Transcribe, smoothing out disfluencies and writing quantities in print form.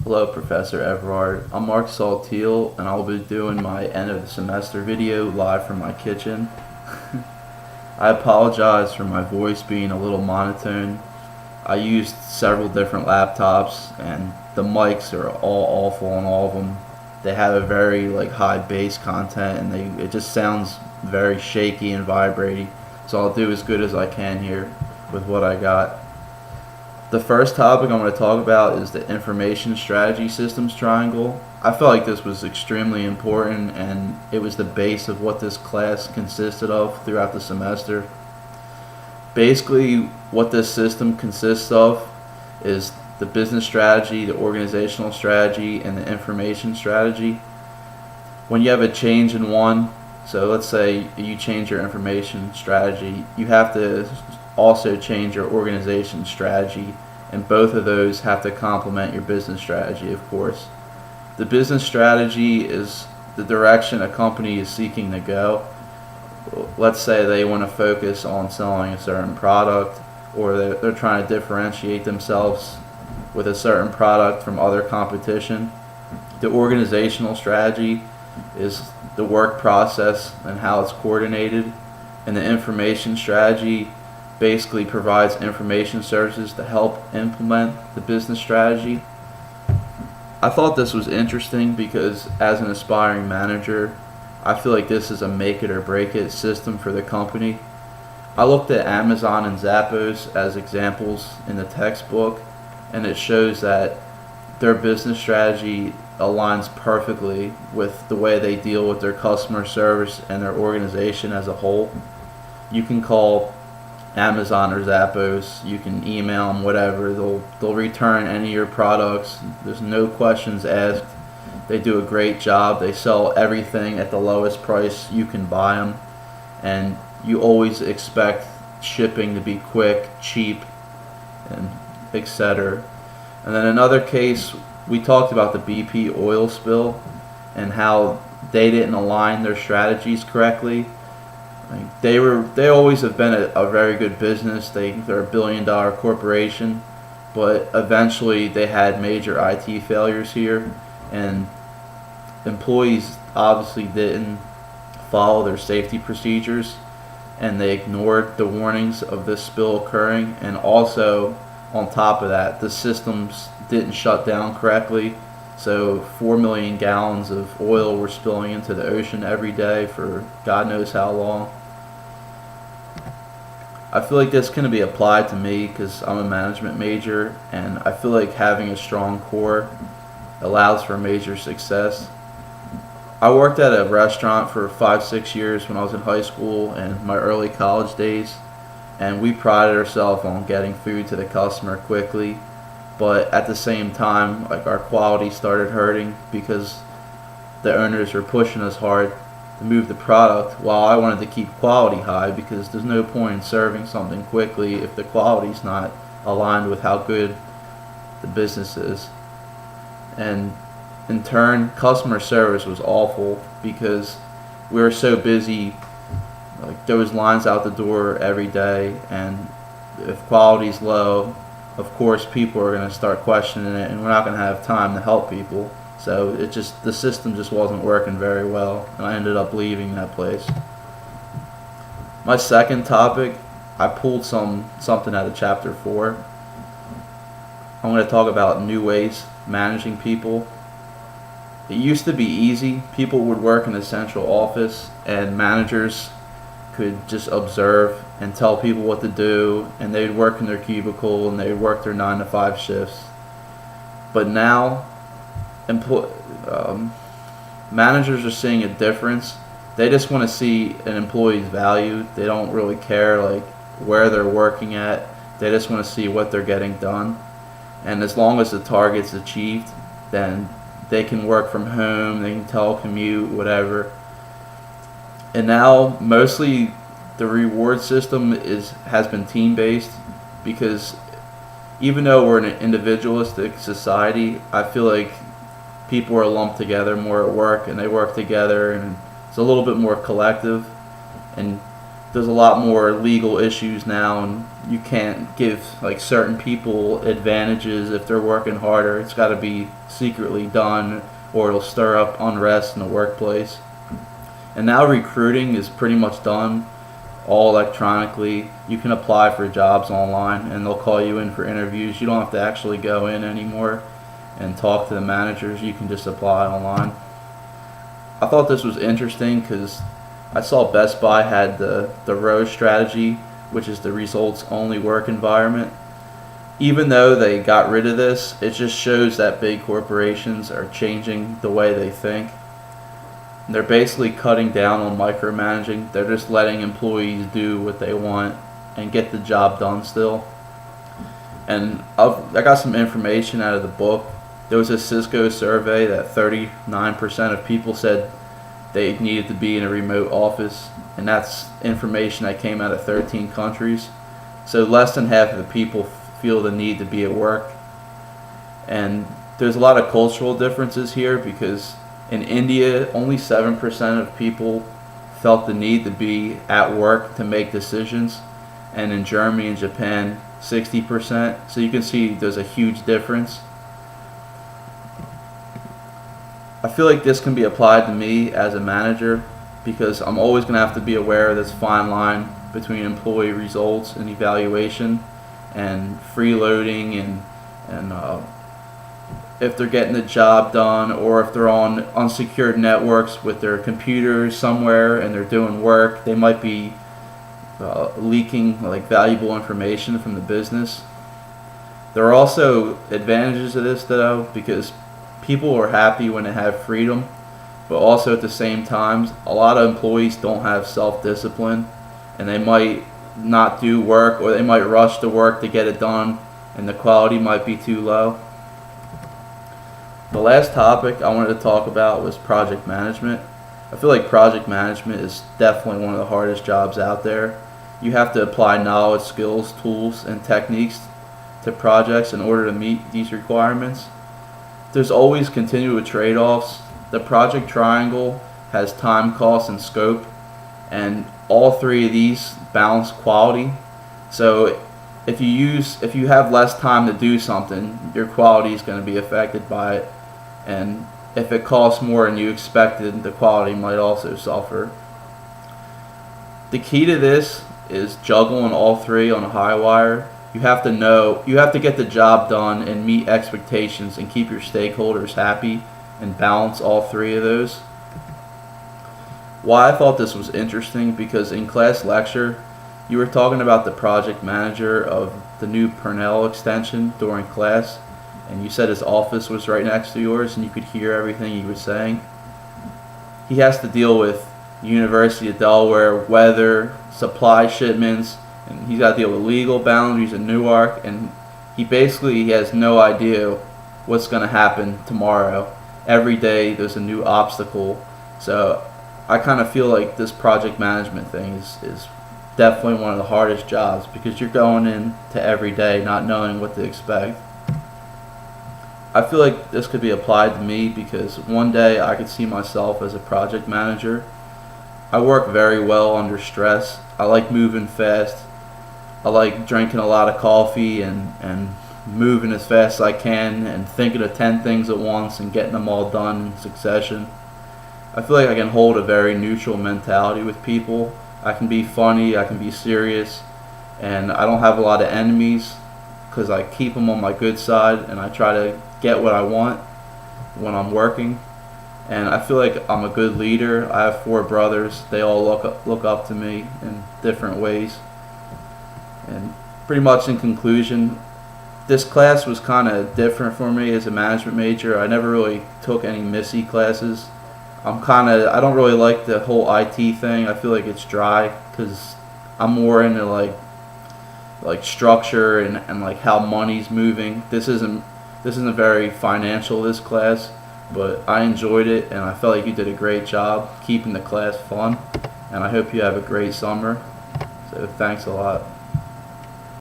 Hello, Professor Everard. I'm Mark Saltiel, and I'll be doing my end of the semester video live from my kitchen. I apologize for my voice being a little monotone. I used several different laptops, and the mics are all awful on all of them. They have a very high bass content, and it just sounds very shaky and vibrating. So I'll do as good as I can here with what I got. The first topic I'm going to talk about is the information strategy systems triangle. I felt like this was extremely important, and it was the base of what this class consisted of throughout the semester. Basically, what this system consists of is the business strategy, the organizational strategy, and the information strategy. When you have a change in one, so let's say you change your information strategy, you have to also change your organization strategy, and both of those have to complement your business strategy, of course. The business strategy is the direction a company is seeking to go. Let's say they want to focus on selling a certain product, or they're trying to differentiate themselves with a certain product from other competition. The organizational strategy is the work process and how it's coordinated, and the information strategy basically provides information services to help implement the business strategy. I thought this was interesting because as an aspiring manager, I feel like this is a make it or break it system for the company. I looked at Amazon and Zappos as examples in the textbook, and it shows that their business strategy aligns perfectly with the way they deal with their customer service and their organization as a whole. You can call Amazon or Zappos, you can email them, whatever. They'll return any of your products. There's no questions asked. They do a great job. They sell everything at the lowest price you can buy them, and you always expect shipping to be quick, cheap, and etc. And then another case, we talked about the BP oil spill and how they didn't align their strategies correctly. They always have been a very good business. They're a billion-dollar corporation, but eventually they had major IT failures here, and employees obviously didn't follow their safety procedures, and they ignored the warnings of this spill occurring. And also, on top of that, the systems didn't shut down correctly, so 4 million gallons of oil were spilling into the ocean every day for God knows how long. I feel like this can be applied to me because I'm a management major, and I feel like having a strong core allows for major success. I worked at a restaurant for 5-6 years when I was in high school and my early college days, and we prided ourselves on getting food to the customer quickly, but at the same time, our quality started hurting because the owners were pushing us hard to move the product, while I wanted to keep quality high because there's no point in serving something quickly if the quality's not aligned with how good the business is. And in turn, customer service was awful because we were so busy. There was lines out the door every day, and if quality's low, of course people are going to start questioning it, and we're not going to have time to help people. So the system just wasn't working very well, and I ended up leaving that place. My second topic, I pulled something out of chapter 4. I'm going to talk about new ways managing people. It used to be easy. People would work in the central office, and managers could just observe and tell people what to do, and they'd work in their cubicle and they'd work their 9 to 5 shifts. But now managers are seeing a difference. They just want to see an employee's value. They don't really care where they're working at. They just want to see what they're getting done. And as long as the target's achieved, then they can work from home, they can telecommute, whatever. And now mostly the reward system has been team-based, because even though we're in an individualistic society, I feel like people are lumped together more at work, and they work together, and it's a little bit more collective. And there's a lot more legal issues now, and you can't give like certain people advantages if they're working harder. It's got to be secretly done, or it'll stir up unrest in the workplace. And now recruiting is pretty much done all electronically. You can apply for jobs online, and they'll call you in for interviews. You don't have to actually go in anymore and talk to the managers. You can just apply online. I thought this was interesting because I saw Best Buy had the ROWE strategy, which is the results only work environment. Even though they got rid of this, it just shows that big corporations are changing the way they think. They're basically cutting down on micromanaging. They're just letting employees do what they want and get the job done still. And I got some information out of the book. There was a Cisco survey that 39% of people said they needed to be in a remote office, and that's information that came out of 13 countries. So less than half of the people feel the need to be at work. And there's a lot of cultural differences here, because in India, only 7% of people felt the need to be at work to make decisions, and in Germany and Japan, 60%. So you can see there's a huge difference. I feel like this can be applied to me as a manager, because I'm always going to have to be aware of this fine line between employee results and evaluation and freeloading and if they're getting the job done, or if they're on unsecured networks with their computers somewhere and they're doing work, they might be leaking like valuable information from the business. There are also advantages to this though, because people are happy when they have freedom, but also at the same time, a lot of employees don't have self-discipline, and they might not do work, or they might rush to work to get it done, and the quality might be too low. The last topic I wanted to talk about was project management. I feel like project management is definitely one of the hardest jobs out there. You have to apply knowledge, skills, tools, and techniques to projects in order to meet these requirements. There's always continual trade-offs. The project triangle has time, cost, and scope, and all three of these balance quality. So if you have less time to do something, your quality is going to be affected by it, and if it costs more than you expected, the quality might also suffer. The key to this is juggling all three on a high wire. You have to get the job done and meet expectations and keep your stakeholders happy and balance all three of those. Why I thought this was interesting, because in class lecture, you were talking about the project manager of the new Purnell extension during class, and you said his office was right next to yours and you could hear everything he was saying. He has to deal with University of Delaware, weather, supply shipments, and he's got to deal with legal boundaries in Newark, and he has no idea what's going to happen tomorrow. Every day there's a new obstacle. So I kind of feel like this project management thing is definitely one of the hardest jobs, because you're going into every day not knowing what to expect. I feel like this could be applied to me, because one day I could see myself as a project manager. I work very well under stress. I like moving fast. I like drinking a lot of coffee and moving as fast as I can and thinking of 10 things at once and getting them all done in succession. I feel like I can hold a very neutral mentality with people. I can be funny, I can be serious, and I don't have a lot of enemies, because I keep them on my good side and I try to get what I want when I'm working. And I feel like I'm a good leader. I have 4 brothers. They all look up to me in different ways. And pretty much in conclusion, this class was kind of different for me as a management major. I never really took any MISI classes. I don't really like the whole IT thing. I feel like it's dry, because I'm more into like structure and like how money's moving. This isn't very financial, this class, but I enjoyed it, and I felt like you did a great job keeping the class fun, and I hope you have a great summer. So thanks a lot.